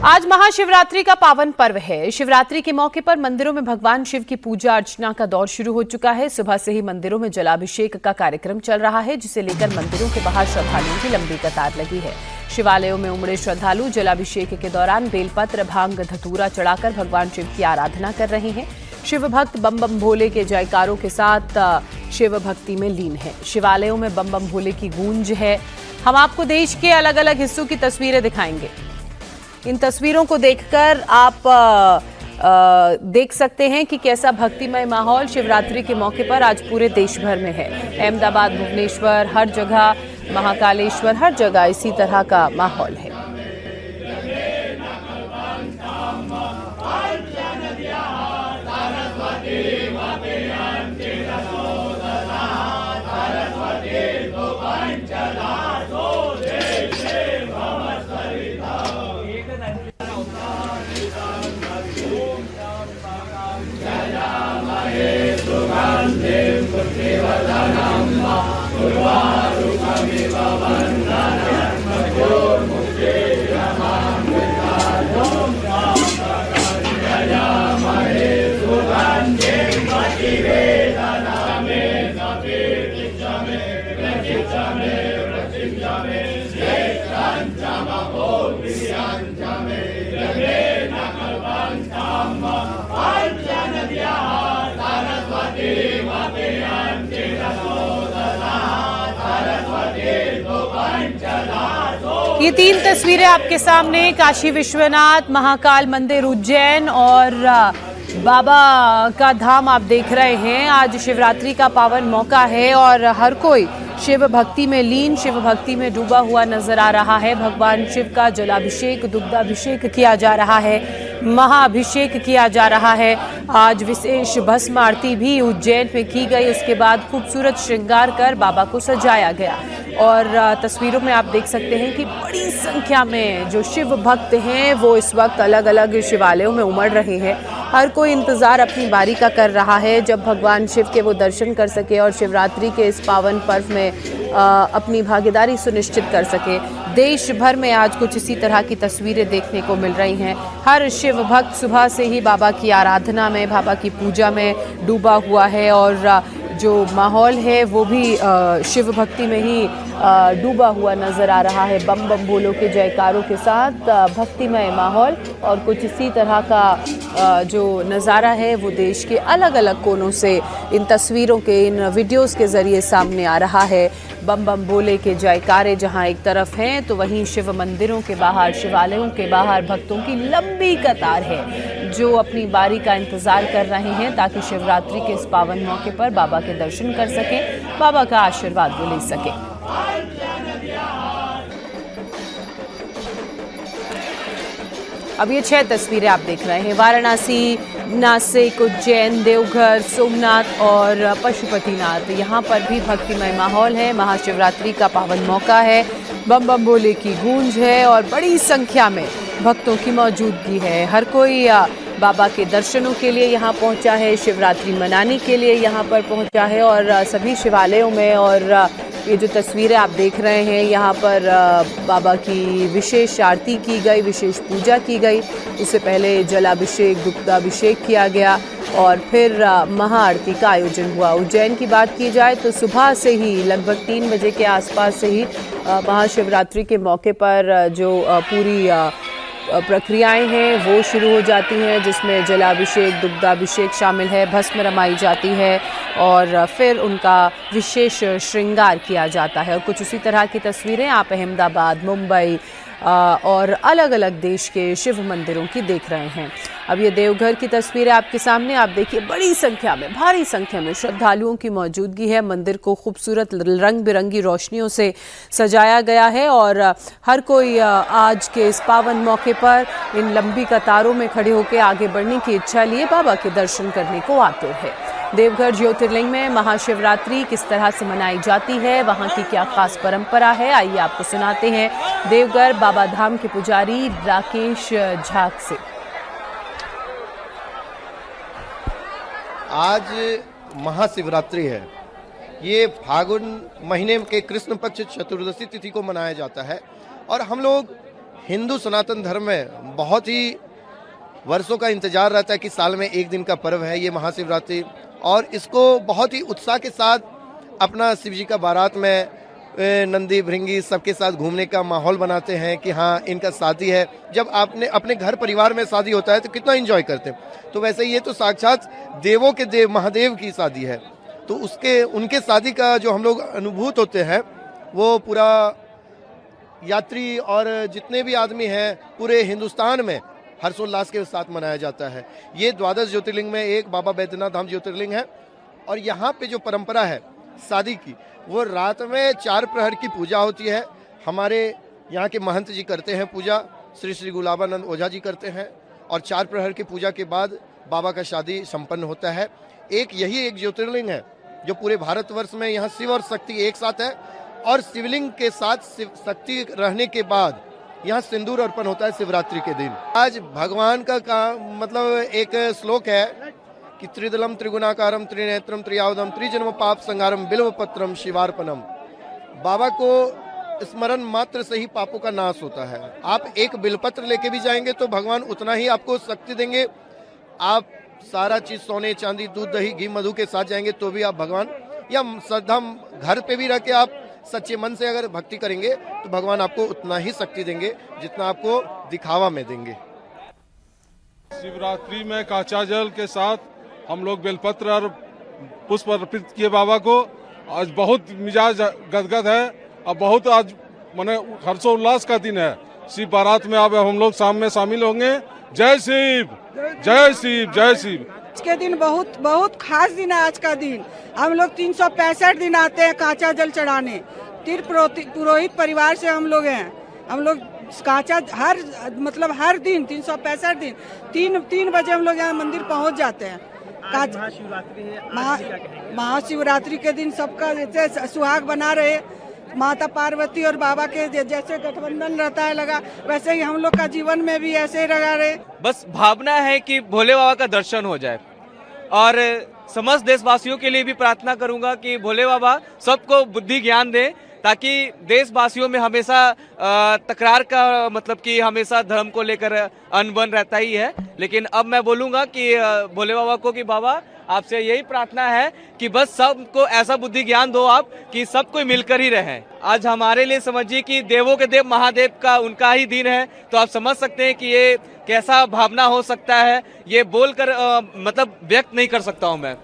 आज महाशिवरात्रि का पावन पर्व है। शिवरात्रि के मौके पर मंदिरों में भगवान शिव की पूजा अर्चना का दौर शुरू हो चुका है। सुबह से ही मंदिरों में जलाभिषेक का कार्यक्रम चल रहा है, जिसे लेकर मंदिरों के बाहर श्रद्धालुओं की लंबी कतार लगी है। शिवालयों में उमड़े श्रद्धालु जलाभिषेक के दौरान बेलपत्र, भांग, धतूरा चढ़ाकर भगवान शिव की आराधना कर रहे हैं। शिव भक्त बम बम भोले के जयकारों के साथ शिव भक्ति में लीन है। शिवालयों में बम बम भोले की गूंज है। हम आपको देश के अलग अलग हिस्सों की तस्वीरें दिखाएंगे। इन तस्वीरों को देखकर आप देख सकते हैं कि कैसा भक्तिमय माहौल शिवरात्रि के मौके पर आज पूरे देश भर में है। अहमदाबाद, भुवनेश्वर, हर जगह, महाकालेश्वर, हर जगह इसी तरह का माहौल है। ये तीन तस्वीरें आपके सामने काशी विश्वनाथ, महाकाल मंदिर उज्जैन और बाबा का धाम आप देख रहे हैं। आज शिवरात्रि का पावन मौका है और हर कोई शिव भक्ति में लीन, शिव भक्ति में डूबा हुआ नजर आ रहा है। भगवान शिव का जलाभिषेक, दुग्धाभिषेक किया जा रहा है, महाअभिषेक किया जा रहा है। आज विशेष भस्म आरती भी उज्जैन में की गई। उसके बाद खूबसूरत श्रृंगार कर बाबा को सजाया गया और तस्वीरों में आप देख सकते हैं कि बड़ी संख्या में जो शिव भक्त हैं वो इस वक्त अलग अलग शिवालयों में उमड़ रहे हैं। हर कोई इंतज़ार अपनी बारी का कर रहा है जब भगवान शिव के वो दर्शन कर सके और शिवरात्रि के इस पावन पर्व में अपनी भागीदारी सुनिश्चित कर सके। देश भर में आज कुछ इसी तरह की तस्वीरें देखने को मिल रही हैं। हर शिव भक्त सुबह से ही बाबा की आराधना में, बाबा की पूजा में डूबा हुआ है और जो माहौल है वो भी शिव भक्ति में ही डूबा हुआ नज़र आ रहा है। बम बम भोलों के जयकारों के साथ भक्तिमय माहौल और कुछ इसी तरह का जो नज़ारा है वो देश के अलग अलग कोनों से इन तस्वीरों के, इन वीडियोस के ज़रिए सामने आ रहा है। बम बम भोले के जयकारे जहां एक तरफ हैं तो वहीं शिव मंदिरों के बाहर, शिवालयों के बाहर भक्तों की लंबी कतार है जो अपनी बारी का इंतज़ार कर रहे हैं ताकि शिवरात्रि के इस पावन मौके पर बाबा के दर्शन कर सकें, बाबा का आशीर्वाद वो ले सकें। अब ये 6 तस्वीरें आप देख रहे हैं। वाराणसी, नासिक, उज्जैन, देवघर, सोमनाथ और पशुपतिनाथ, यहाँ पर भी भक्तिमय माहौल है। महाशिवरात्रि का पावन मौका है, बम बम भोले की गूंज है और बड़ी संख्या में भक्तों की मौजूदगी है। हर कोई बाबा के दर्शनों के लिए यहाँ पहुँचा है, शिवरात्रि मनाने के लिए यहाँ पर पहुँचा है और सभी शिवालयों में और ये जो तस्वीरें आप देख रहे हैं यहाँ पर बाबा की विशेष आरती की गई, विशेष पूजा की गई। उससे पहले जलाभिषेक, दुग्धाभिषेक किया गया और फिर महाआरती का आयोजन हुआ। उज्जैन की बात की जाए तो सुबह से ही लगभग 3 बजे के आसपास से ही महाशिवरात्रि के मौके पर जो पूरी प्रक्रियाएं हैं वो शुरू हो जाती हैं, जिसमें जलाभिषेक, दुग्धाभिषेक शामिल है, भस्म रमाई जाती है और फिर उनका विशेष श्रृंगार किया जाता है। और कुछ उसी तरह की तस्वीरें आप अहमदाबाद, मुंबई और अलग अलग देश के शिव मंदिरों की देख रहे हैं। अब ये देवघर की तस्वीरें आपके सामने, आप देखिए बड़ी संख्या में, भारी संख्या में श्रद्धालुओं की मौजूदगी है। मंदिर को खूबसूरत रंग बिरंगी रोशनियों से सजाया गया है और हर कोई आज के इस पावन मौके पर इन लंबी कतारों में खड़े होकर आगे बढ़ने की इच्छा लिए बाबा के दर्शन करने को आते हैं। देवघर ज्योतिर्लिंग में महाशिवरात्रि किस तरह से मनाई जाती है, वहां की क्या खास परंपरा है, आइए आपको सुनाते हैं देवघर बाबा धाम के पुजारी राकेश झाक से। आज महाशिवरात्रि है। ये फागुन महीने के कृष्ण पक्ष चतुर्दशी तिथि को मनाया जाता है और हम लोग हिंदू सनातन धर्म में बहुत ही वर्षों का इंतजार रहता है कि साल में एक दिन का पर्व है ये महाशिवरात्रि, और इसको बहुत ही उत्साह के साथ अपना शिव जी का बारात में नंदी भृंगी सबके साथ घूमने का माहौल बनाते हैं कि हाँ इनका शादी है। जब आपने अपने घर परिवार में शादी होता है तो कितना एंजॉय करते हैं, तो वैसे ये तो साक्षात देवों के देव महादेव की शादी है, तो उनके शादी का जो हम लोग अनुभूत होते हैं वो पूरा यात्री और जितने भी आदमी हैं पूरे हिंदुस्तान में हर्षोल्लास के साथ मनाया जाता है। ये 12 ज्योतिर्लिंग में एक बाबा बैद्यनाथ धाम ज्योतिर्लिंग है, और यहाँ पे जो परंपरा है शादी की वो रात में 4 प्रहर की पूजा होती है। हमारे यहाँ के महंत जी करते हैं पूजा, श्री श्री गुलाबानंद ओझा जी करते हैं, और 4 प्रहर की पूजा के बाद बाबा का शादी संपन्न होता है। यही एक ज्योतिर्लिंग है जो पूरे भारतवर्ष में यहाँ शिव और शक्ति एक साथ है, और शिवलिंग के साथ शक्ति रहने के बाद यहाँ सिंदूर अर्पण होता है शिवरात्रि के दिन। आज भगवान का मतलब एक श्लोक है कि त्रिदलम त्रिगुणाकारम त्रिनेत्रम त्रियावदम त्रिजन्म पाप संगारम बिल्वपत्रम शिवार्पणम। बाबा को स्मरण मात्र से ही पापों का नाश होता है। आप एक बिलपत्र लेके भी जाएंगे तो भगवान उतना ही आपको शक्ति देंगे। आप सारा चीज सोने चांदी दूध दही घी मधु के साथ जाएंगे तो भी आप भगवान, या श्रद्धा घर पे भी रह के आप सच्चे मन से अगर भक्ति करेंगे तो भगवान आपको उतना ही शक्ति देंगे जितना आपको दिखावा में देंगे। शिवरात्रि में काचा जल के साथ हम लोग बेलपत्र और पुष्प अर्पित किए बाबा को। आज बहुत मिजाज गदगद है और बहुत आज माने हर्षोल्लास का दिन है। शिव बारात में अब हम लोग शाम में शामिल होंगे। जय शिव जय शिव जय शिव। आज के दिन बहुत बहुत खास दिन है। आज का दिन हम लोग 365 दिन आते हैं काचा जल चढ़ाने। तीर पुरोहित परिवार से हम लोग हैं। हम लोग काचा हर दिन 365 दिन 3 बजे हम लोग यहाँ मंदिर पहुँच जाते हैं। महाशिवरात्रि है, महाशिवरात्रि के दिन सबका जैसे सुहाग बना रहे, माता पार्वती और बाबा के जैसे गठबंधन रहता है लगा, वैसे ही हम लोग का जीवन में भी ऐसे ही लगा रहे। बस भावना है कि भोले बाबा का दर्शन हो जाए, और समस्त देशवासियों के लिए भी प्रार्थना करूंगा कि भोले बाबा सबको बुद्धि ज्ञान दे, ताकि देशवासियों में हमेशा तकरार का मतलब कि हमेशा धर्म को लेकर अनबन रहता ही है। लेकिन अब मैं बोलूंगा कि भोले बाबा को कि बाबा आपसे यही प्रार्थना है कि बस सबको ऐसा बुद्धि ज्ञान दो आप कि सब कोई मिलकर ही रहें। आज हमारे लिए समझिए कि देवों के देव महादेव का उनका ही दिन है, तो आप समझ सकते हैं कि ये कैसा भावना हो सकता है। ये बोलकर मतलब व्यक्त नहीं कर सकता हूं मैं।